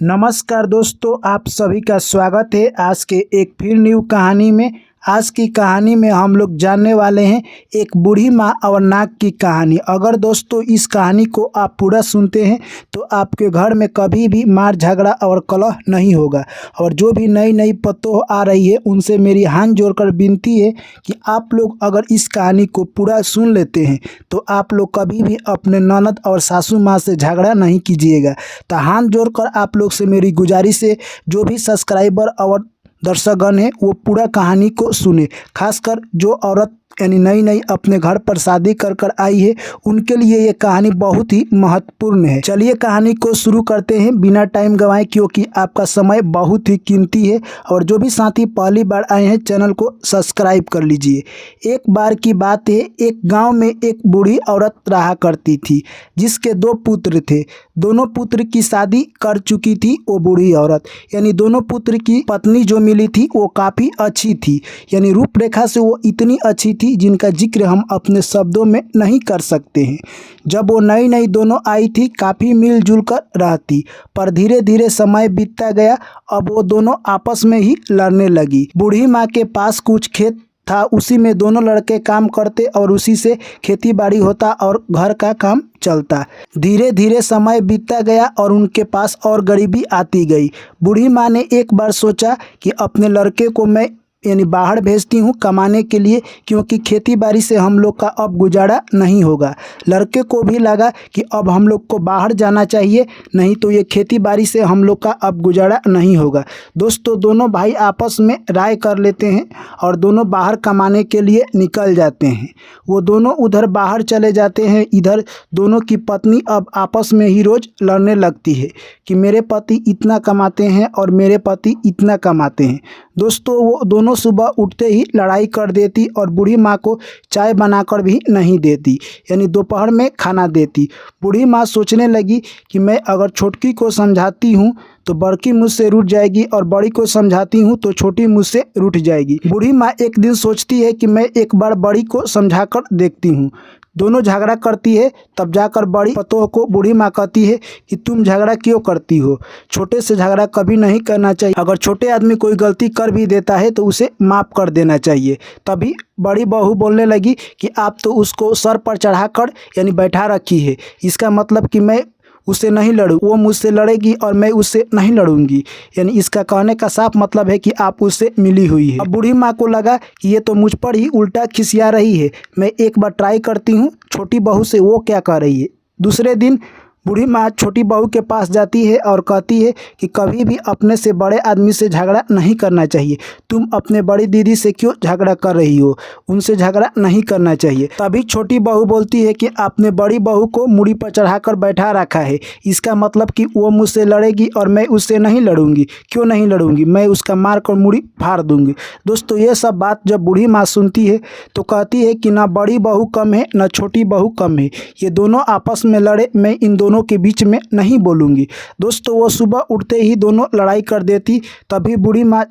नमस्कार दोस्तों, आप सभी का स्वागत है आज के एक फिर न्यू कहानी में। आज की कहानी में हम लोग जानने वाले हैं एक बूढ़ी माँ और नाग की कहानी। अगर दोस्तों इस कहानी को आप पूरा सुनते हैं तो आपके घर में कभी भी मार झगड़ा और कलह नहीं होगा। और जो भी नई नई पतोह आ रही है उनसे मेरी हाथ जोड़कर विनती है कि आप लोग अगर इस कहानी को पूरा सुन लेते हैं तो आप लोग कभी भी अपने ननद और सासू माँ से झगड़ा नहीं कीजिएगा। तो हाथ जोड़कर आप लोग से मेरी गुजारिश है, जो भी सब्सक्राइबर और दर्शकगण है वो पूरा कहानी को सुने। खासकर जो औरत यानी नई नई अपने घर पर शादी कर कर आई है उनके लिए ये कहानी बहुत ही महत्वपूर्ण है। चलिए कहानी को शुरू करते हैं बिना टाइम गंवाए, क्योंकि आपका समय बहुत ही कीमती है। और जो भी साथी पहली बार आए हैं चैनल को सब्सक्राइब कर लीजिए। एक बार की बात है, एक गांव में एक बूढ़ी औरत रहा करती थी जिसके 2 पुत्र थे। दोनों पुत्र की शादी कर चुकी थी वो बूढ़ी औरत, यानी दोनों पुत्र की पत्नी जो मिली थी वो काफ़ी अच्छी थी, यानी रूपरेखा से वो इतनी अच्छी थी जिनका जिक्र हम अपने शब्दों में नहीं कर सकते हैं। जब वो नई नई दोनों आई थी काफ़ी मिलजुल कर रहती, पर धीरे धीरे समय बीतता गया। अब वो दोनों आपस में ही लड़ने लगी। बूढ़ी माँ के पास कुछ खेत था, उसी में दोनों लड़के काम करते और उसी से खेती बाड़ी होता और घर का काम चलता। धीरे धीरे समय बीतता गया और उनके पास और गरीबी आती गई। बूढ़ी माँ ने एक बार सोचा कि अपने लड़के को मैं यानी बाहर भेजती हूँ कमाने के लिए, क्योंकि खेती बाड़ी से हम लोग का अब गुजारा नहीं होगा। लड़के को भी लगा कि अब हम लोग को बाहर जाना चाहिए, नहीं तो ये खेती बाड़ी से हम लोग का अब गुजारा नहीं होगा। दोस्तों दोनों भाई आपस में राय कर लेते हैं और दोनों बाहर कमाने के लिए निकल जाते हैं। वो दोनों उधर बाहर चले जाते हैं। इधर दोनों की पत्नी अब आपस में ही रोज़ लड़ने लगती है कि मेरे पति इतना कमाते हैं और मेरे पति इतना कमाते हैं। दोस्तों वो दोनों सुबह उठते ही लड़ाई कर देती और बूढ़ी माँ को चाय बनाकर भी नहीं देती, यानी दोपहर में खाना देती। बूढ़ी माँ सोचने लगी कि मैं अगर छोटकी को समझाती हूँ तो बड़की मुझसे रूठ जाएगी और बड़ी को समझाती हूँ तो छोटी मुझसे रूठ जाएगी। बूढ़ी माँ एक दिन सोचती है कि मैं एक बार बड़ी को समझाकर देखती हूँ। दोनों झगड़ा करती है, तब जाकर बड़ी पतोह को बूढ़ी माँ कहती है कि तुम झगड़ा क्यों करती हो, छोटे से झगड़ा कभी नहीं करना चाहिए। अगर छोटे आदमी कोई गलती कर भी देता है तो उसे माफ़ कर देना चाहिए। तभी बड़ी बहू बोलने लगी कि आप तो उसको सर पर चढ़ाकर यानी बैठा रखी है, इसका मतलब कि मैं उससे नहीं लड़ूँ, वो मुझसे लड़ेगी और मैं उससे नहीं लड़ूंगी, यानी इसका कहने का साफ मतलब है कि आप उससे मिली हुई है। अब बूढ़ी माँ को लगा कि ये तो मुझ पर ही उल्टा खिसिया रही है, मैं एक बार ट्राई करती हूँ छोटी बहू से वो क्या कर रही है। दूसरे दिन बूढ़ी माँ छोटी बहू के पास जाती है और कहती है कि कभी भी अपने से बड़े आदमी से झगड़ा नहीं करना चाहिए। तुम अपने बड़ी दीदी से क्यों झगड़ा कर रही हो, उनसे झगड़ा नहीं करना चाहिए। तभी छोटी बहू बोलती है कि आपने बड़ी बहू को मूड़ी पर चढ़ाकर बैठा रखा है, इसका मतलब कि वो मुझसे लड़ेगी और मैं उससे नहीं लड़ूंगी। क्यों नहीं लड़ूंगी, मैं उसका मार कर मूड़ी फाड़ दूंगी। दोस्तों ये सब बात जब बूढ़ी माँ सुनती है तो कहती है कि ना बड़ी बहू कम है ना छोटी बहू कम है, ये दोनों आपस में लड़े, मैं इन दोनों के बीच में नहीं बोलूंगी। दोस्तों वो सुबह उठते ही दोनों लड़ाई कर देती। तभी बूढ़ी माँ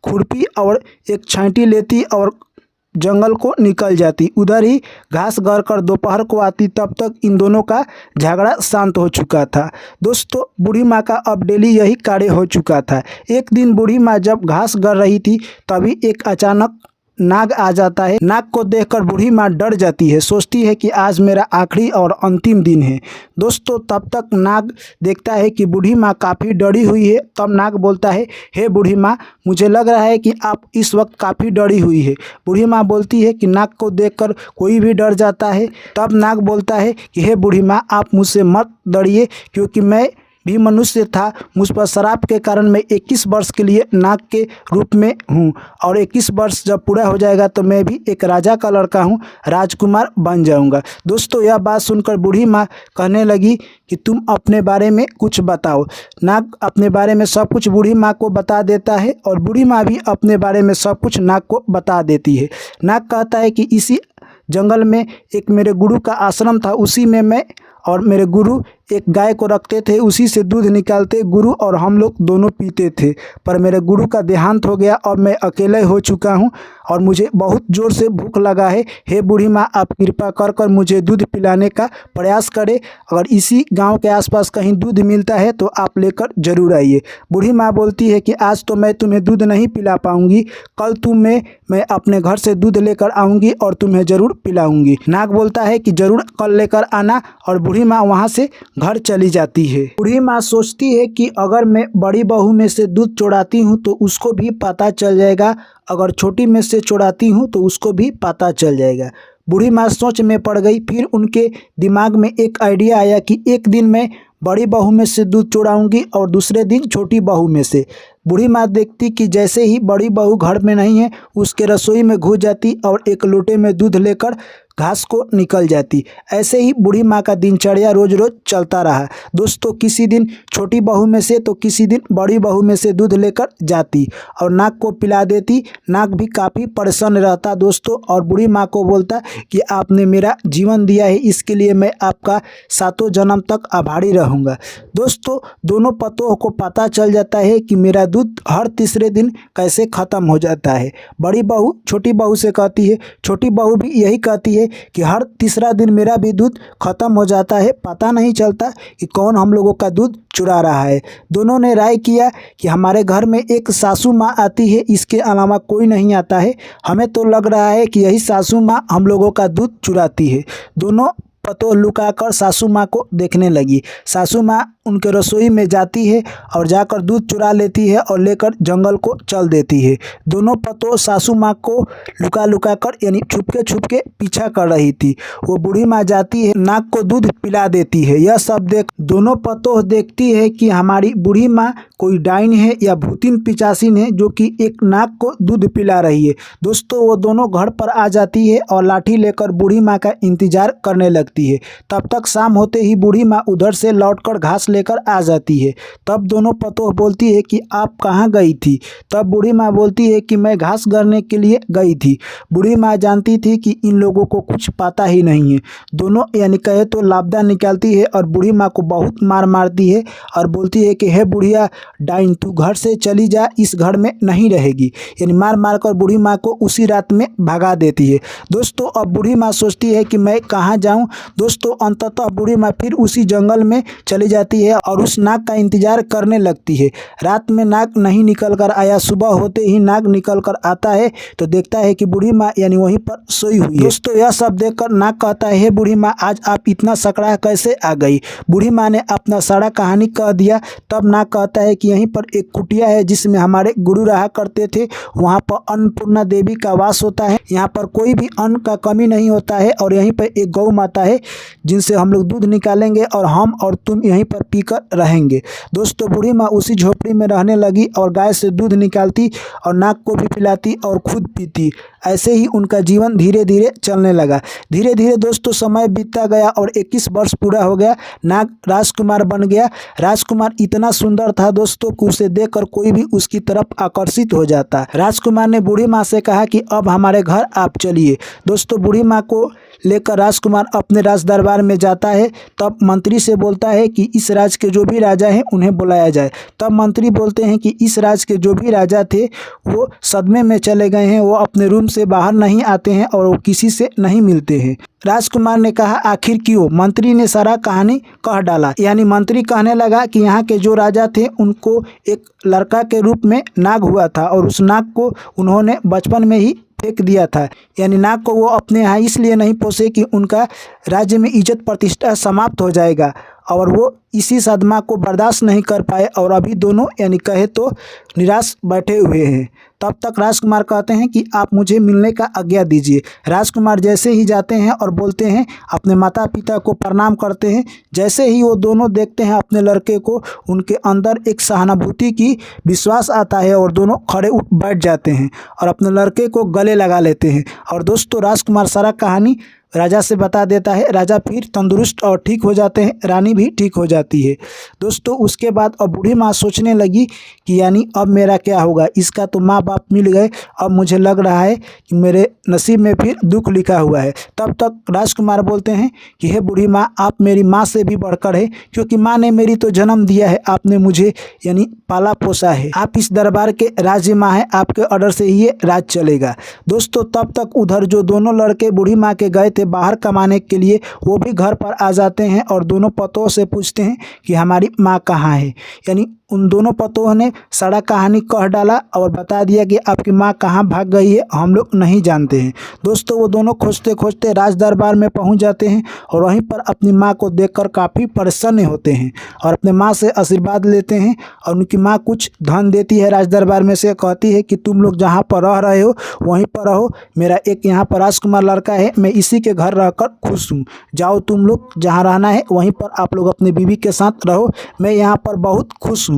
खुरपी और एक छांटी लेती और जंगल को निकल जाती। उधर ही घास घर कर दोपहर को आती, तब तक इन दोनों का झगड़ा शांत हो चुका था। दोस्तों बूढ़ी माँ का अब डेली यही कार्य हो चुका था। एक दिन बूढ़ी माँ जब घास गर रही थी तभी एक अचानक नाग आ जाता है। नाग को देखकर बूढ़ी माँ डर जाती है, सोचती है कि आज मेरा आखिरी और अंतिम दिन है। दोस्तों तब तक नाग देखता है कि बूढ़ी माँ काफ़ी डरी हुई है। तब नाग बोलता है, हे बूढ़ी माँ, मुझे लग रहा है कि आप इस वक्त काफ़ी डरी हुई है। बूढ़ी माँ बोलती है कि नाग को देखकर कोई भी डर जाता है। तब नाग बोलता है कि हे बूढ़ी माँ, आप मुझसे मत डरिए, क्योंकि मैं भी मनुष्य था, मुझ पर श्राप के कारण मैं 21 वर्ष के लिए नाग के रूप में हूँ और 21 वर्ष जब पूरा हो जाएगा तो मैं भी एक राजा का लड़का हूँ, राजकुमार बन जाऊँगा। दोस्तों यह बात सुनकर बूढ़ी माँ कहने लगी कि तुम अपने बारे में कुछ बताओ। नाग अपने बारे में सब कुछ बूढ़ी माँ को बता देता है और बूढ़ी माँ भी अपने बारे में सब कुछ नाग को बता देती है। नाग कहता है कि इसी जंगल में एक मेरे गुरु का आश्रम था, उसी में मैं और मेरे गुरु एक गाय को रखते थे, उसी से दूध निकालते गुरु और हम लोग दोनों पीते थे। पर मेरे गुरु का देहांत हो गया, अब मैं अकेले हो चुका हूँ और मुझे बहुत ज़ोर से भूख लगा है। हे बूढ़ी माँ, आप कृपा कर कर मुझे दूध पिलाने का प्रयास करें। अगर इसी गांव के आसपास कहीं दूध मिलता है तो आप लेकर ज़रूर आइए। बूढ़ी माँ बोलती है कि आज तो मैं तुम्हें दूध नहीं पिला पाऊँगी, कल मैं अपने घर से दूध लेकर आऊँगी और तुम्हें ज़रूर पिलाऊँगी। नाग बोलता है कि ज़रूर कल लेकर आना, और बूढ़ी माँ वहाँ से घर चली जाती है। बूढ़ी माँ सोचती है कि अगर मैं बड़ी बहू में से दूध चुराती हूँ तो उसको भी पता चल जाएगा, अगर छोटी में से चुराती हूँ तो उसको भी पता चल जाएगा। बूढ़ी माँ सोच में पड़ गई। फिर उनके दिमाग में एक आइडिया आया कि एक दिन मैं बड़ी बहू में से दूध चुराऊंगी और दूसरे दिन छोटी बहू में से। बूढ़ी माँ देखती कि जैसे ही बड़ी बहू घर में नहीं है, उसके रसोई में घुस जाती और एक लोटे में दूध लेकर घास को निकल जाती। ऐसे ही बूढ़ी माँ का दिनचर्या रोज रोज चलता रहा। दोस्तों, किसी दिन छोटी बहू में से तो किसी दिन बड़ी बहू में से दूध लेकर जाती और नाग को पिला देती। नाग भी काफ़ी प्रसन्न रहता दोस्तों, और बूढ़ी माँ को बोलता कि आपने मेरा जीवन दिया है, इसके लिए मैं आपका 7 जन्म तक आभारी रहूँगा। दोस्तों, दोनों पतों को पता चल जाता है कि मेरा दूध हर तीसरे दिन कैसे ख़त्म हो जाता है। बड़ी बहू छोटी बहू से कहती है, छोटी बहू भी यही कहती है कि हर तीसरा दिन मेरा भी दूध खत्म हो जाता है, पता नहीं चलता कि कौन हम लोगों का दूध चुरा रहा है। दोनों ने राय किया कि हमारे घर में एक सासू माँ आती है, इसके अलावा कोई नहीं आता है। हमें तो लग रहा है कि यही सासू माँ हम लोगों का दूध चुराती है। दोनों पतो लुकाकर सासू माँ को देखने लगी। सासू माँ उनके रसोई में जाती है और जाकर दूध चुरा लेती है और लेकर जंगल को चल देती है। दोनों पतो सासू माँ को लुका कर यानी छुपके पीछा कर रही थी। वो बूढ़ी माँ जाती है, नाग को दूध पिला देती है। यह सब देख दोनों पतो देखती है कि हमारी बूढ़ी माँ कोई डाइन है या भूतिन पिचासिन है जो कि एक नाग को दूध पिला रही है। दोस्तों, वो दोनों घर पर आ जाती है और लाठी लेकर बूढ़ी माँ का इंतजार करने लगती है। तब तक शाम होते ही बूढ़ी माँ उधर से लौटकर घास लेकर आ जाती है। तब दोनों पतोह बोलती है कि आप कहाँ गई थी? तब बूढ़ी माँ बोलती है कि मैं घास गरने के लिए गई थी। बूढ़ी माँ जानती थी कि इन लोगों को कुछ पता ही नहीं है। दोनों यानी कहे तो लापता निकालती है और बूढ़ी माँ को बहुत मारती है और बोलती है कि हे बुढ़िया डाइन, तू घर से चली जा, इस घर में नहीं रहेगी। यानी मार कर बूढ़ी माँ को उसी रात में भगा देती है। दोस्तों, अब बूढ़ी माँ सोचती है कि मैं कहाँ जाऊँ। दोस्तों, अंततः बूढ़ी माँ फिर उसी जंगल में चली जाती है और उस नाग का इंतजार करने लगती है। रात में नाग नहीं निकल कर आया, सुबह होते ही नाग निकल कर आता है तो देखता है कि बूढ़ी माँ यानी वहीं पर सोई हुई है। दोस्तों, यह सब देखकर नाग कहता है, हे बूढ़ी माँ, आज आप इतना सकड़ा कैसे आ गई? बूढ़ी माँ ने अपना सारा कहानी कह दिया। तब नाग कहता है कि यहीं पर एक कुटिया है जिसमें हमारे गुरु रहा करते थे, वहाँ पर अन्नपूर्णा देवी का वास होता है। यहाँ पर कोई भी अन्न का कमी नहीं होता है और यहीं पर एक गौ माता है जिनसे हम लोग दूध निकालेंगे और हम और तुम यहीं पर पीकर रहेंगे। दोस्तों, बूढ़ी माँ उसी झोपड़ी में रहने लगी और गाय से दूध निकालती और नाग को भी पिलाती और खुद पीती। ऐसे ही उनका जीवन धीरे धीरे चलने लगा। धीरे धीरे दोस्तों समय बीतता गया और 21 वर्ष पूरा हो गया। नाग राजकुमार बन गया। राजकुमार इतना सुंदर था दोस्तों कि उसे देखकर कोई भी उसकी तरफ आकर्षित हो जाता। राजकुमार ने बूढ़ी माँ से कहा कि अब हमारे घर आप चलिए। दोस्तों, बूढ़ी माँ को लेकर राजकुमार अपने राज दरबार में जाता है। तब मंत्री से बोलता है कि इस राज के जो भी राजा हैं उन्हें बुलाया जाए। तब मंत्री बोलते हैं कि इस राज के जो भी राजा थे वो सदमे में चले गए हैं, वो अपने रूम से बाहर नहीं आते हैं और वो किसी से नहीं मिलते हैं। राजकुमार ने कहा, आखिर क्यों? मंत्री ने सारा कहानी कह डाला। यानी मंत्री कहने लगा कि यहाँ के जो राजा थे उनको एक लड़का के रूप में नाग हुआ था और उस नाग को उन्होंने बचपन में ही फेंक दिया था। यानी नाग को वो अपने यहाँ इसलिए नहीं पोसे कि उनका राज्य में इज्जत प्रतिष्ठा समाप्त हो जाएगा, और वो इसी सदमा को बर्दाश्त नहीं कर पाए और अभी दोनों यानी कहे तो निराश बैठे हुए हैं। तब तक राजकुमार कहते हैं कि आप मुझे मिलने का आज्ञा दीजिए। राजकुमार जैसे ही जाते हैं और बोलते हैं, अपने माता पिता को प्रणाम करते हैं। जैसे ही वो दोनों देखते हैं अपने लड़के को, उनके अंदर एक सहानुभूति की विश्वास आता है और दोनों खड़े उठ बैठ जाते हैं और अपने लड़के को गले लगा लेते हैं। और दोस्तों, राजकुमार सारा कहानी राजा से बता देता है। राजा फिर तंदुरुस्त और ठीक हो जाते हैं, रानी भी ठीक हो जाती है। रहती है। दोस्तों उसके बाद अब बूढ़ी माँ सोचने लगी कि यानी अब मेरा क्या होगा, इसका तो माँ बाप मिल गए, अब मुझे लग रहा है कि मेरे नसीब में फिर दुख लिखा हुआ है। तब तक राजकुमार बोलते हैं कि हे बूढ़ी माँ, आप मेरी माँ से भी बढ़कर है, क्योंकि माँ ने मेरी तो जन्म दिया है, आपने मुझे यानी पाला पोसा है। आप इस दरबार के राज्य माँ हैं, आपके ऑर्डर से ही ये राज चलेगा। दोस्तों तब तक उधर जो दोनों लड़के बूढ़ी माँ के गए थे बाहर कमाने के लिए, वो भी घर पर आ जाते हैं और दोनों पतों से पूछते हैं कि हमारी माँ कहाँ है। यानी उन दोनों पतों ने सारा कहानी कह डाला और बता दिया कि आपकी माँ कहाँ भाग गई है, हम लोग नहीं जानते हैं। दोस्तों वो दोनों खोजते खोजते राज दरबार में पहुंच जाते हैं और वहीं पर अपनी माँ को देखकर काफ़ी प्रसन्न होते हैं और अपने माँ से आशीर्वाद लेते हैं। और उनकी माँ कुछ धन देती है राज दरबार में से, कहती है कि तुम लोग जहाँ पर रह रहे हो वहीं पर रहो, मेरा एक यहाँ पर राजकुमार लड़का है, मैं इसी के घर रहकर खुश हूँ, जाओ तुम लोग जहाँ रहना है वहीं पर आप लोग अपने बीवी के साथ रहो, मैं यहाँ पर बहुत खुश हूँ।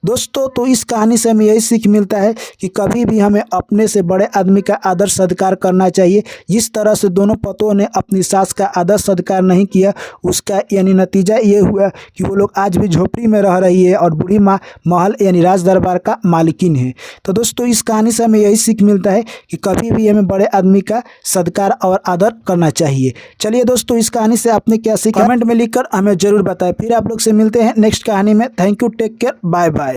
दोस्तों तो इस कहानी से हमें यही सीख मिलता है कि कभी भी हमें अपने से बड़े आदमी का आदर सत्कार करना चाहिए। जिस तरह से दोनों पतों ने अपनी सास का आदर सत्कार नहीं किया, उसका यानी नतीजा ये हुआ कि वो लोग आज भी झोपड़ी में रह रही है और बूढ़ी माँ महल यानी राज दरबार का मालिकिन है। तो दोस्तों इस कहानी से हमें यही सीख मिलता है कि कभी भी हमें बड़े आदमी का सत्कार और आदर करना चाहिए। चलिए दोस्तों इस कहानी से आपने क्या सीखा कमेंट में लिखकर हमें जरूर बताएं। फिर आप लोग से मिलते हैं नेक्स्ट कहानी में। Thank you, take care, bye bye.